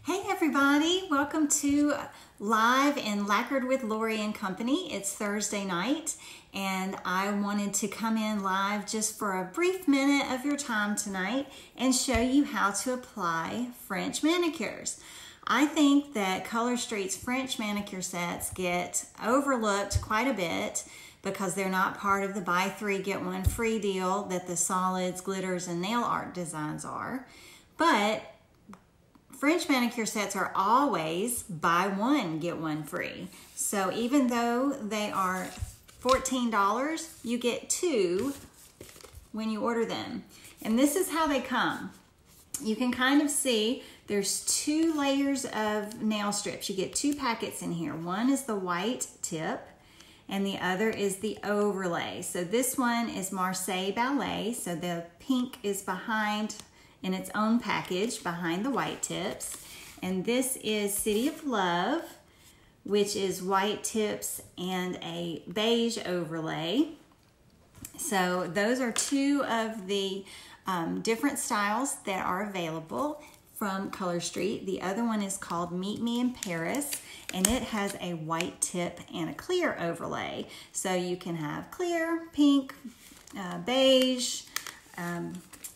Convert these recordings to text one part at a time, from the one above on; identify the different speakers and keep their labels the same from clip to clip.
Speaker 1: Hey everybody, welcome to Live and Lacquered with Lori and Company. It's Thursday night and I wanted to come in live just for a brief minute of your time tonight and show you how to apply French manicures. I think that Color Street's French manicure sets get overlooked quite a bit because they're not part of the buy three, get one free deal that the solids, glitters, and nail art designs are. But French manicure sets are always buy one, get one free. So even though they are $14, you get two when you order them. And this is how they come. You can kind of see there's two layers of nail strips. You get two packets in here. One is the white tip and the other is the overlay. So this one is Marseille Ballet. So the pink is behind in its own package behind the white tips. And this is City of Love, which is white tips and a beige overlay. So those are two of the different styles that are available from Color Street. The other one is called Meet Me in Paris, and it has a white tip and a clear overlay. So you can have clear, pink, beige,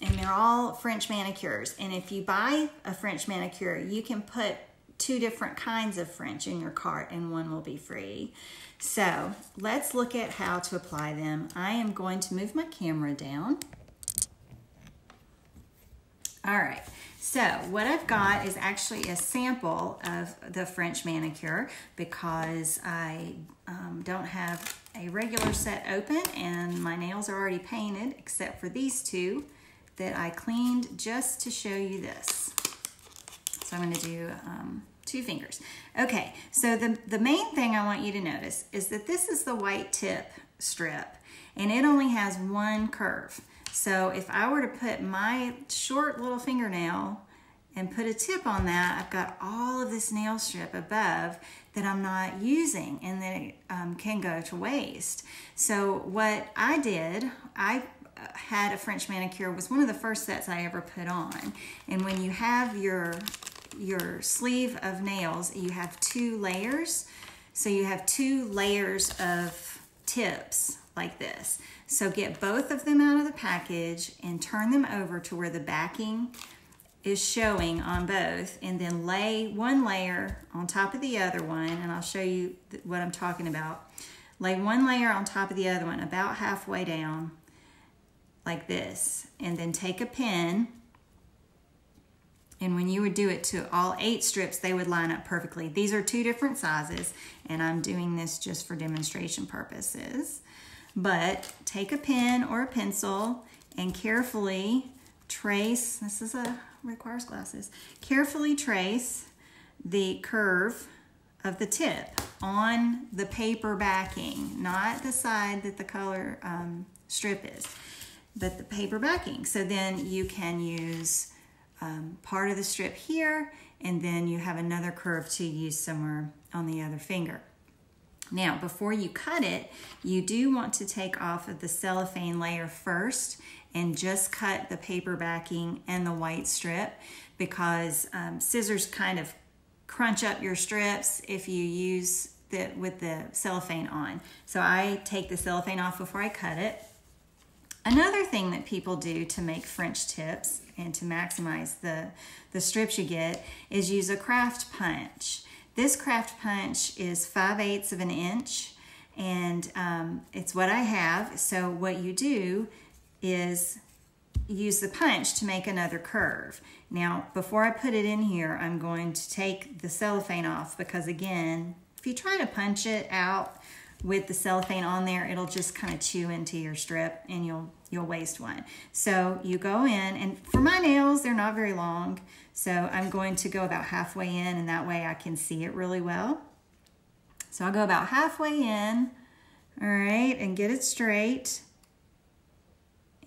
Speaker 1: and they're all French manicures. And if you buy a French manicure, you can put two different kinds of French in your cart and one will be free. So let's look at how to apply them. I am going to move my camera down. All right, so what I've got is actually a sample of the French manicure because I don't have a regular set open and my nails are already painted except for these two that I cleaned just to show you this. So I'm going to do two fingers. Okay, so the main thing I want you to notice is that this is the white tip strip and it only has one curve. So if I were to put my short little fingernail and put a tip on that, I've got all of this nail strip above that I'm not using and that it can go to waste. So what I did, I had a French manicure, was one of the first sets I ever put on. And when you have your sleeve of nails, you have two layers. So you have two layers of tips like this. So get both of them out of the package and turn them over to where the backing is showing on both, and then lay one layer on top of the other one, and I'll show you what I'm talking about. Lay one layer on top of the other one about halfway down like this, and then take a pin, and when you would do it to all 8 strips, they would line up perfectly. These are two different sizes, and I'm doing this just for demonstration purposes. But take a pen or a pencil and carefully trace, requires glasses, carefully trace the curve of the tip on the paper backing, not the side that the color strip is, but the paper backing. So then you can use part of the strip here, and then you have another curve to use somewhere on the other finger. Now, before you cut it, you do want to take off of the cellophane layer first and just cut the paper backing and the white strip, because scissors kind of crunch up your strips if you use it with the cellophane on. So I take the cellophane off before I cut it. Another thing that people do to make French tips and to maximize the strips you get is use a craft punch. This craft punch is 5/8 of an inch, and it's what I have. So what you do is use the punch to make another curve. Now, before I put it in here, I'm going to take the cellophane off, because again, if you try to punch it out with the cellophane on there, it'll just kind of chew into your strip and you'll waste one. So you go in, and for my nails, they're not very long, so I'm going to go about halfway in, and that way I can see it really well. So I'll go about halfway in, all right, and get it straight.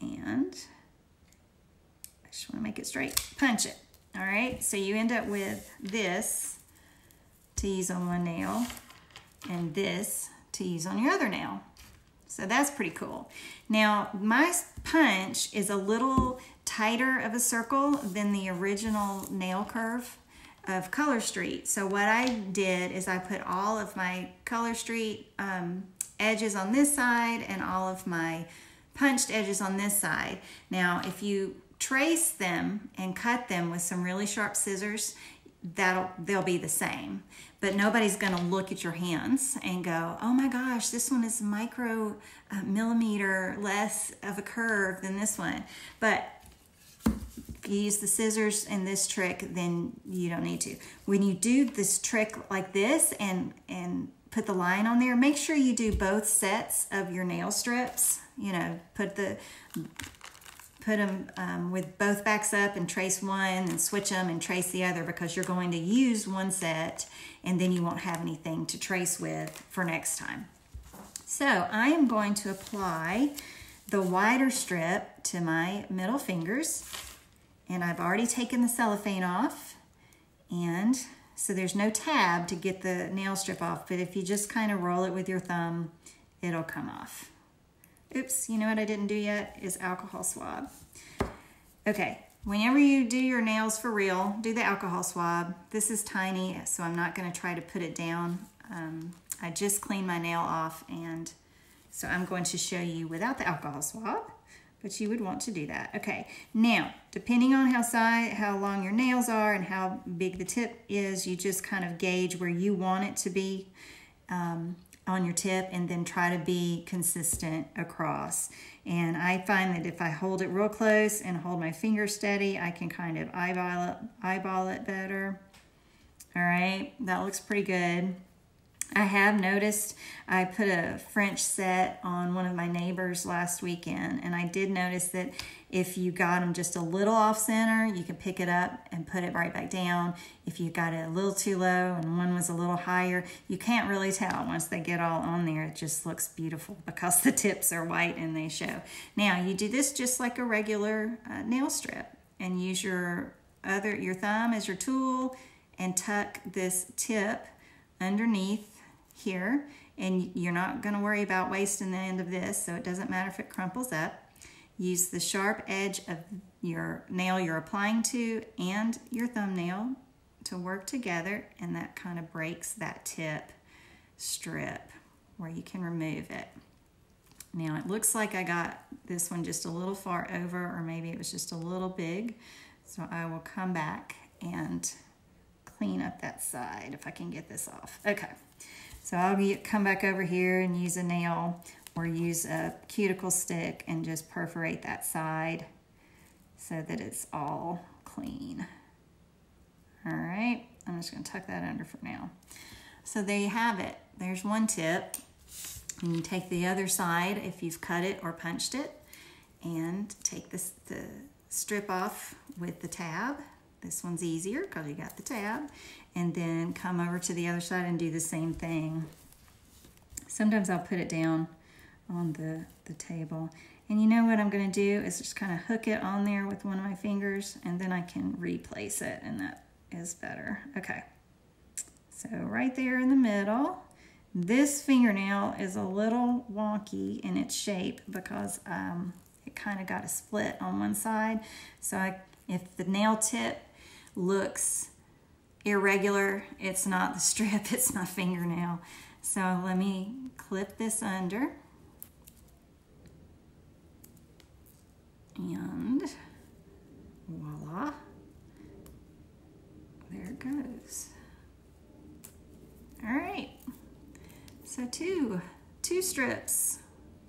Speaker 1: And I just want to make it straight. Punch it, all right? So you end up with this to use on one nail and this to use on your other nail. So that's pretty cool. Now, my punch is a little tighter of a circle than the original nail curve of Color Street. So what I did is I put all of my Color Street edges on this side and all of my punched edges on this side. Now, if you trace them and cut them with some really sharp scissors, they'll be the same. But nobody's gonna look at your hands and go, oh my gosh, this one is micro millimeter less of a curve than this one. But if you use the scissors in this trick, then you don't need to. When you do this trick like this and put the line on there, make sure you do both sets of your nail strips. You know, put them with both backs up and trace one and switch them and trace the other, because you're going to use one set and then you won't have anything to trace with for next time. So I am going to apply the wider strip to my middle fingers, and I've already taken the cellophane off, and so there's no tab to get the nail strip off, but if you just kind of roll it with your thumb, it'll come off. Oops, you know what I didn't do yet is alcohol swab. Okay, whenever you do your nails for real, do the alcohol swab. This is tiny, so I'm not gonna try to put it down. I just cleaned my nail off, and so I'm going to show you without the alcohol swab, but you would want to do that. Okay, now, depending on how long your nails are and how big the tip is, you just kind of gauge where you want it to be on your tip, and then try to be consistent across. And I find that if I hold it real close and hold my finger steady, I can kind of eyeball it better. All right, that looks pretty good. I have noticed I put a French set on one of my neighbors last weekend, and I did notice that if you got them just a little off center, you can pick it up and put it right back down. If you got it a little too low and one was a little higher, you can't really tell. Once they get all on there, it just looks beautiful because the tips are white and they show. Now, you do this just like a regular nail strip, and use your thumb as your tool and tuck this tip underneath here, and you're not going to worry about wasting the end of this, so it doesn't matter if it crumples up. Use the sharp edge of your nail you're applying to and your thumbnail to work together, and that kind of breaks that tip strip where you can remove it. Now it looks like I got this one just a little far over, or maybe it was just a little big, so I will come back and clean up that side if I can get this off. Okay, so I'll come back over here and use a nail or use a cuticle stick and just perforate that side so that it's all clean. All right, I'm just gonna tuck that under for now. So there you have it. There's one tip. And you take the other side if you've cut it or punched it, and take the strip off with the tab. This one's easier because you got the tab, and then come over to the other side and do the same thing. Sometimes I'll put it down on the table, and you know what I'm going to do is just kind of hook it on there with one of my fingers, and then I can replace it, and that is better. Okay, so right there in the middle. This fingernail is a little wonky in its shape because it kind of got a split on one side. So if the nail tip looks irregular, it's not the strip, it's my fingernail. So let me clip this under. And voila, there it goes. All right, so two strips,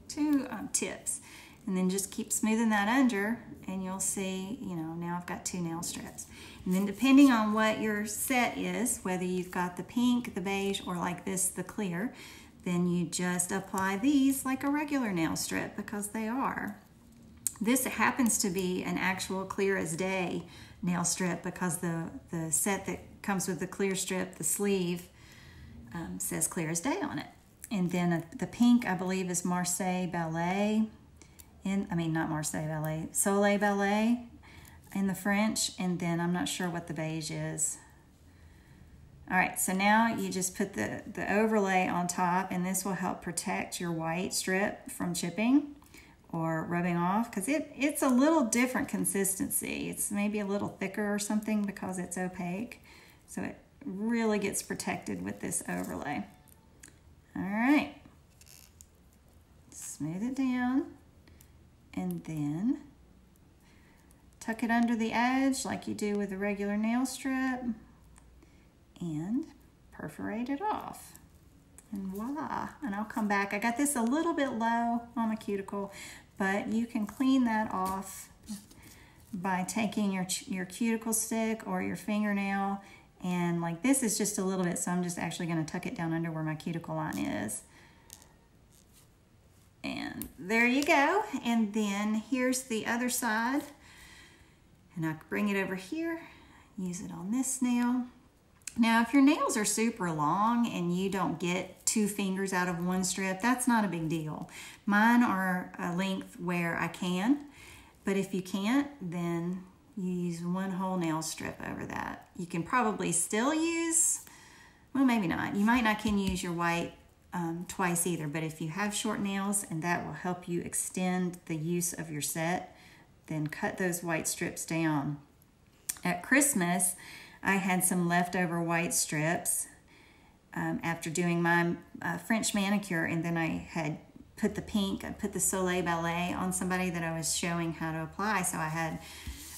Speaker 1: two tips, and then just keep smoothing that under, and you'll see, you know, now I've got two nail strips. And then depending on what your set is, whether you've got the pink, the beige, or like this, the clear, then you just apply these like a regular nail strip, because they are. This happens to be an actual clear as day nail strip because the set that comes with the clear strip, the sleeve, says clear as day on it. And then the pink, I believe, is Marseille Ballet. Not Marseille Ballet, Soleil Ballet in the French. And then I'm not sure what the beige is. All right, so now you just put the overlay on top, and this will help protect your white strip from chipping or rubbing off, because it's a little different consistency. It's maybe a little thicker or something because it's opaque. So it really gets protected with this overlay. All right. Smooth it down and then tuck it under the edge like you do with a regular nail strip and perforate it off. And voila, and I'll come back. I got this a little bit low on my cuticle, but you can clean that off by taking your cuticle stick or your fingernail, and like this is just a little bit, so I'm just actually going to tuck it down under where my cuticle line is. And there you go. And then here's the other side, and I bring it over here, use it on this nail. Now, if your nails are super long and you don't get 2 fingers out of one strip, that's not a big deal. Mine are a length where I can, but if you can't, then you use 1 whole nail strip over that. You can probably still use, well, maybe not. You might not can use your white twice either, but if you have short nails and that will help you extend the use of your set, then cut those white strips down. At Christmas, I had some leftover white strips after doing my French manicure, and then I had put the pink, I put the Soleil Ballet on somebody that I was showing how to apply, so I had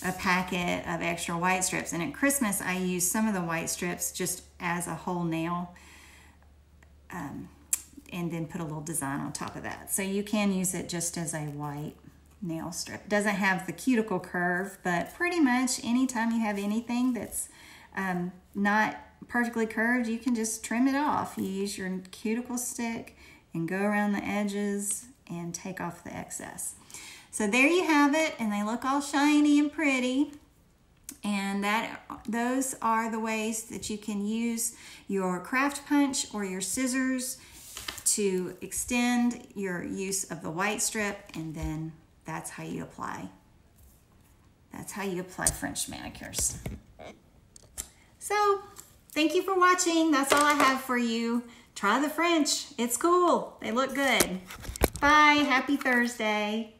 Speaker 1: a packet of extra white strips. And at Christmas, I used some of the white strips just as a whole nail, and then put a little design on top of that. So you can use it just as a white nail strip. It doesn't have the cuticle curve, but pretty much anytime you have anything that's not perfectly curved, you can just trim it off. You use your cuticle stick and go around the edges and take off the excess. So there you have it, and they look all shiny and pretty. And those are the ways that you can use your craft punch or your scissors to extend your use of the white strip, and then that's how you apply. That's how you apply French manicures. So, thank you for watching. That's all I have for you. Try the French. It's cool. They look good. Bye. Happy Thursday.